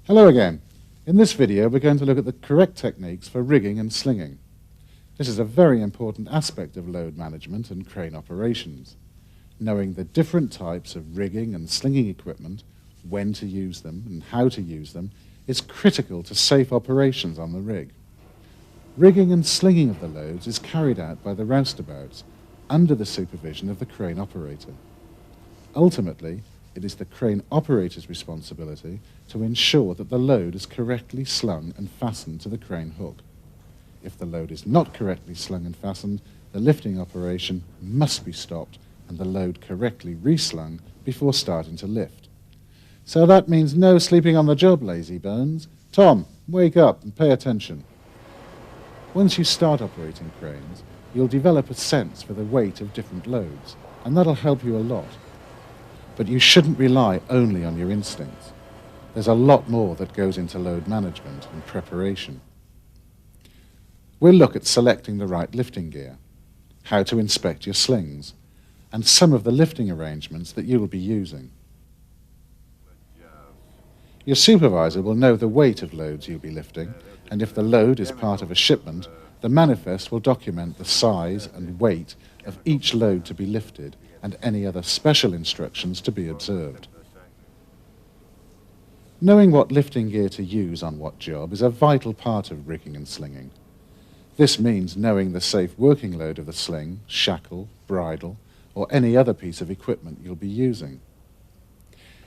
Hello again. In this video we're going to look at the correct techniques for rigging and slinging. This is a very important aspect of load management and crane operations. Knowing the different types of rigging and slinging equipment, when to use them and how to use them, is critical to safe operations on the rig. Rigging and slinging of the loads is carried out by the roustabouts under the supervision of the crane operator. Ultimately, it is the crane operator's responsibility to ensure that the load is correctly slung and fastened to the crane hook. If the load is not correctly slung and fastened, the lifting operation must be stopped and the load correctly reslung before starting to lift. So that means no sleeping on the job, lazy bones. Tom, wake up and pay attention. Once you start operating cranes, you'll develop a sense for the weight of different loads, and that'll help you a lot. But you shouldn't rely only on your instincts. There's a lot more that goes into load management and preparation. We'll look at selecting the right lifting gear, how to inspect your slings, and some of the lifting arrangements that you will be using. Your supervisor will know the weight of loads you'll be lifting, and if the load is part of a shipment, the manifest will document the size and weight of each load to be lifted and any other special instructions to be observed. Knowing what lifting gear to use on what job is a vital part of rigging and slinging. This means knowing the safe working load of the sling, shackle, bridle, or any other piece of equipment you'll be using.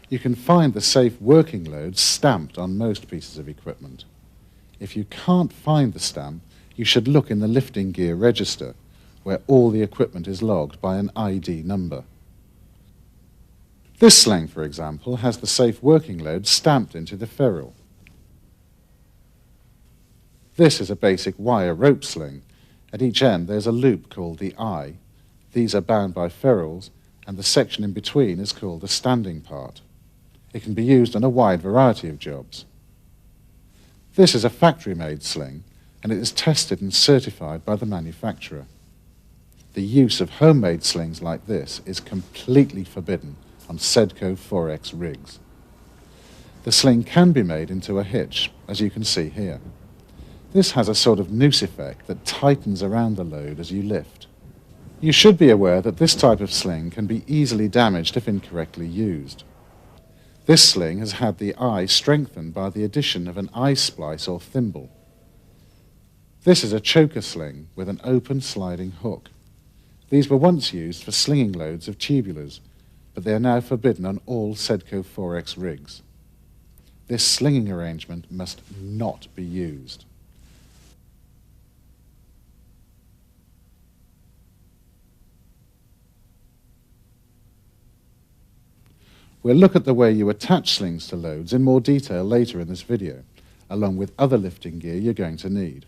You can find the safe working load stamped on most pieces of equipment. If you can't find the stamp, you should look in the lifting gear register, where all the equipment is logged by an ID number. This sling, for example, has the safe working load stamped into the ferrule. This is a basic wire rope sling. At each end there's a loop called the eye. These are bound by ferrules, and the section in between is called the standing part. It can be used on a wide variety of jobs. This is a factory-made sling, and it is tested and certified by the manufacturer. The use of homemade slings like this is completely forbidden on Sedco 4X rigs. The sling can be made into a hitch, as you can see here. This has a sort of noose effect that tightens around the load as you lift. You should be aware that this type of sling can be easily damaged if incorrectly used. This sling has had the eye strengthened by the addition of an eye splice or thimble. This is a choker sling with an open sliding hook. These were once used for slinging loads of tubulars, but they are now forbidden on all Sedco 4X rigs. This slinging arrangement must not be used. We'll look at the way you attach slings to loads in more detail later in this video, along with other lifting gear you're going to need.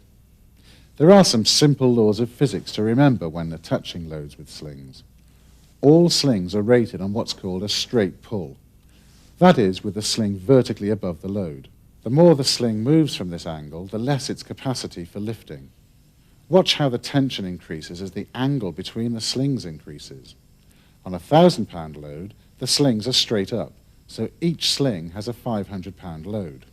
There are some simple laws of physics to remember when attaching loads with slings. All slings are rated on what's called a straight pull. That is, with the sling vertically above the load. The more the sling moves from this angle, the less its capacity for lifting. Watch how the tension increases as the angle between the slings increases. On a 1,000-pound load, the slings are straight up, so each sling has a 500-pound load.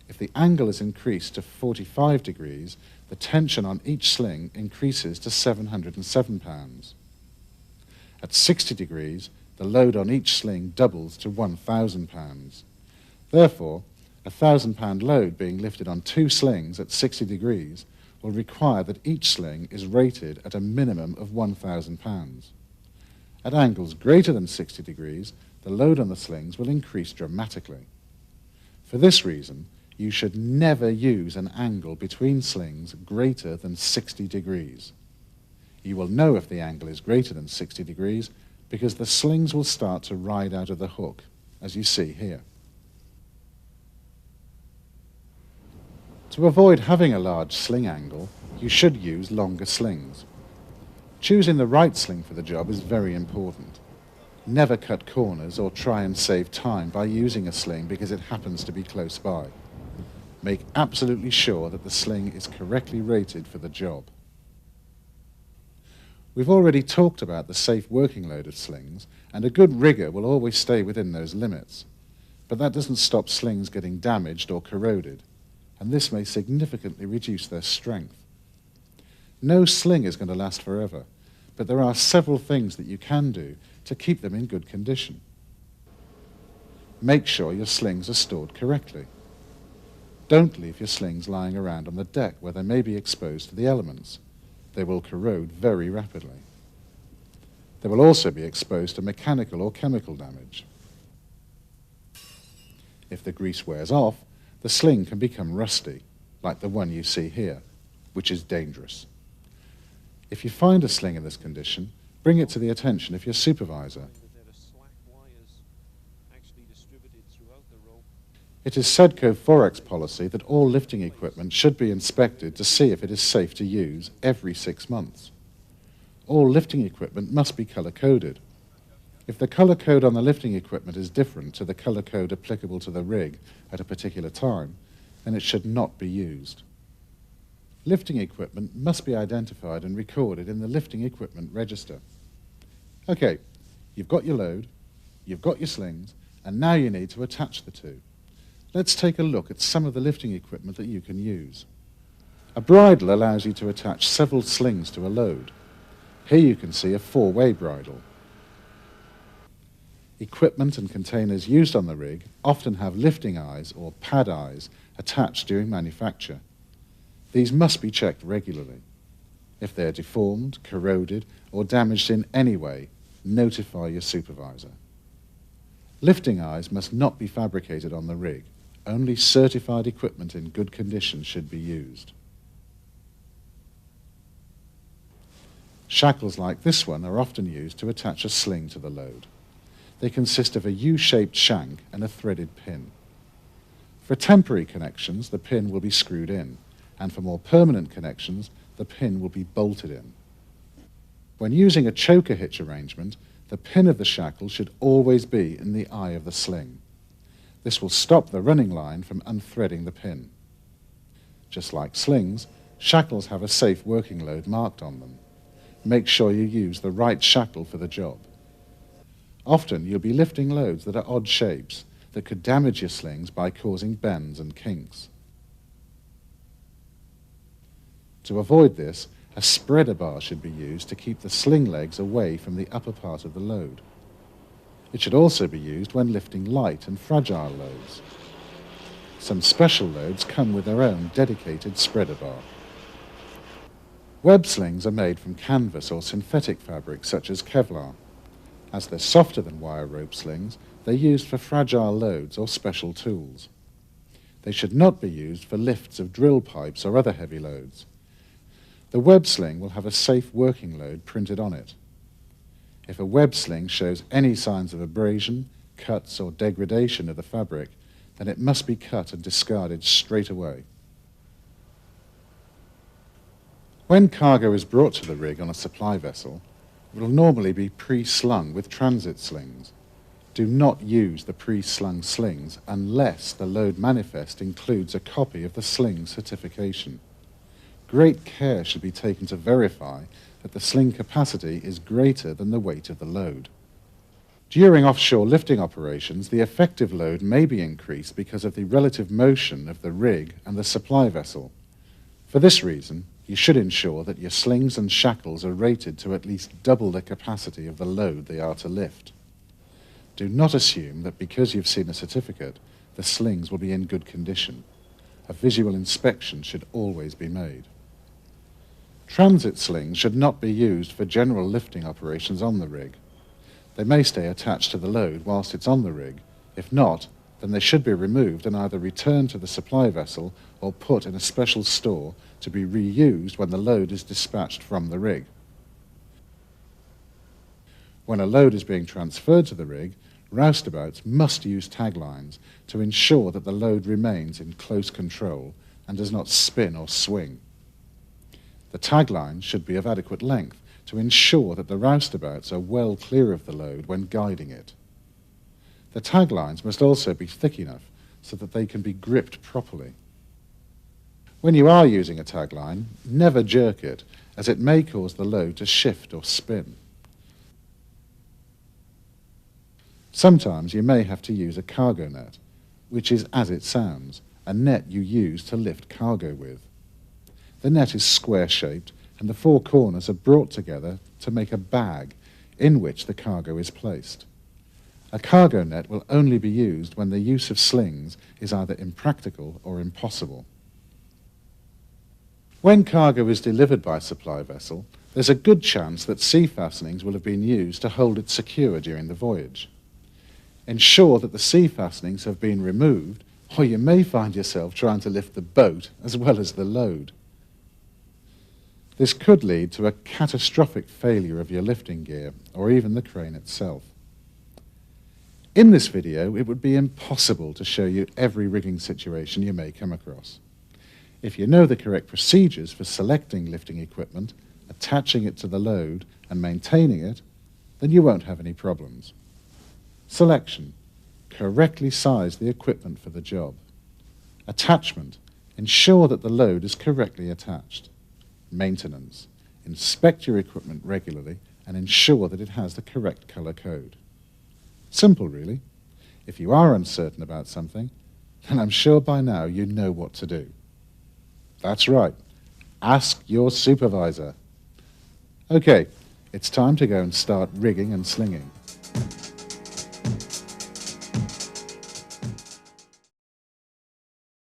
If the angle is increased to 45 degrees, the tension on each sling increases to 707 pounds. At 60 degrees, the load on each sling doubles to 1,000 pounds. Therefore, a 1,000-pound load being lifted on 2 slings at 60 degrees will require that each sling is rated at a minimum of 1,000 pounds. At angles greater than 60 degrees, the load on the slings will increase dramatically. For this reason, you should never use an angle between slings greater than 60 degrees. You will know if the angle is greater than 60 degrees because the slings will start to ride out of the hook, as you see here. To avoid having a large sling angle, you should use longer slings. Choosing the right sling for the job is very important. Never cut corners or try and save time by using a sling because it happens to be close by. Make absolutely sure that the sling is correctly rated for the job. We've already talked about the safe working load of slings, and a good rigger will always stay within those limits. But that doesn't stop slings getting damaged or corroded, and this may significantly reduce their strength. No sling is going to last forever, but there are several things that you can do to keep them in good condition. Make sure your slings are stored correctly. Don't leave your slings lying around on the deck where they may be exposed to the elements. They will corrode very rapidly. They will also be exposed to mechanical or chemical damage. If the grease wears off, the sling can become rusty, like the one you see here, which is dangerous. If you find a sling in this condition, bring it to the attention of your supervisor. It is Sedco Forex policy that all lifting equipment should be inspected to see if it is safe to use every 6 months. All lifting equipment must be color-coded. If the color code on the lifting equipment is different to the color code applicable to the rig at a particular time, then it should not be used. Lifting equipment must be identified and recorded in the lifting equipment register. Okay, you've got your load, you've got your slings, and now you need to attach the two. Let's take a look at some of the lifting equipment that you can use. A bridle allows you to attach several slings to a load. Here you can see a 4-way bridle. Equipment and containers used on the rig often have lifting eyes or pad eyes attached during manufacture. These must be checked regularly. If they are deformed, corroded, or damaged in any way, notify your supervisor. Lifting eyes must not be fabricated on the rig. Only certified equipment in good condition should be used. Shackles like this one are often used to attach a sling to the load. They consist of a U-shaped shank and a threaded pin. For temporary connections, the pin will be screwed in, and for more permanent connections, the pin will be bolted in. When using a choker hitch arrangement, the pin of the shackle should always be in the eye of the sling. This will stop the running line from unthreading the pin. Just like slings, shackles have a safe working load marked on them. Make sure you use the right shackle for the job. Often you'll be lifting loads that are odd shapes that could damage your slings by causing bends and kinks. To avoid this, a spreader bar should be used to keep the sling legs away from the upper part of the load. It should also be used when lifting light and fragile loads. Some special loads come with their own dedicated spreader bar. Web slings are made from canvas or synthetic fabric such as Kevlar. As they're softer than wire rope slings, they're used for fragile loads or special tools. They should not be used for lifts of drill pipes or other heavy loads. The web sling will have a safe working load printed on it. If a web sling shows any signs of abrasion, cuts, or degradation of the fabric, then it must be cut and discarded straight away. When cargo is brought to the rig on a supply vessel, it will normally be pre-slung with transit slings. Do not use the pre-slung slings unless the load manifest includes a copy of the sling certification. Great care should be taken to verify that the sling capacity is greater than the weight of the load. During offshore lifting operations, the effective load may be increased because of the relative motion of the rig and the supply vessel. For this reason, you should ensure that your slings and shackles are rated to at least double the capacity of the load they are to lift. Do not assume that because you've seen a certificate, the slings will be in good condition. A visual inspection should always be made. Transit slings should not be used for general lifting operations on the rig. They may stay attached to the load whilst it's on the rig. If not, then they should be removed and either returned to the supply vessel or put in a special store to be reused when the load is dispatched from the rig. When a load is being transferred to the rig, roustabouts must use taglines to ensure that the load remains in close control and does not spin or swing. The tagline should be of adequate length to ensure that the roustabouts are well clear of the load when guiding it. The taglines must also be thick enough so that they can be gripped properly. When you are using a tagline, never jerk it, as it may cause the load to shift or spin. Sometimes you may have to use a cargo net, which is as it sounds, a net you use to lift cargo with. The net is square-shaped and the four corners are brought together to make a bag in which the cargo is placed. A cargo net will only be used when the use of slings is either impractical or impossible. When cargo is delivered by a supply vessel, there's a good chance that sea fastenings will have been used to hold it secure during the voyage. Ensure that the sea fastenings have been removed, or you may find yourself trying to lift the boat as well as the load. This could lead to a catastrophic failure of your lifting gear, or even the crane itself. In this video, it would be impossible to show you every rigging situation you may come across. If you know the correct procedures for selecting lifting equipment, attaching it to the load, and maintaining it, then you won't have any problems. Selection. Correctly size the equipment for the job. Attachment. Ensure that the load is correctly attached. Maintenance. Inspect your equipment regularly and ensure that it has the correct color code. Simple, really. If you are uncertain about something, then I'm sure by now you know what to do. That's right. Ask your supervisor. Okay, it's time to go and start rigging and slinging.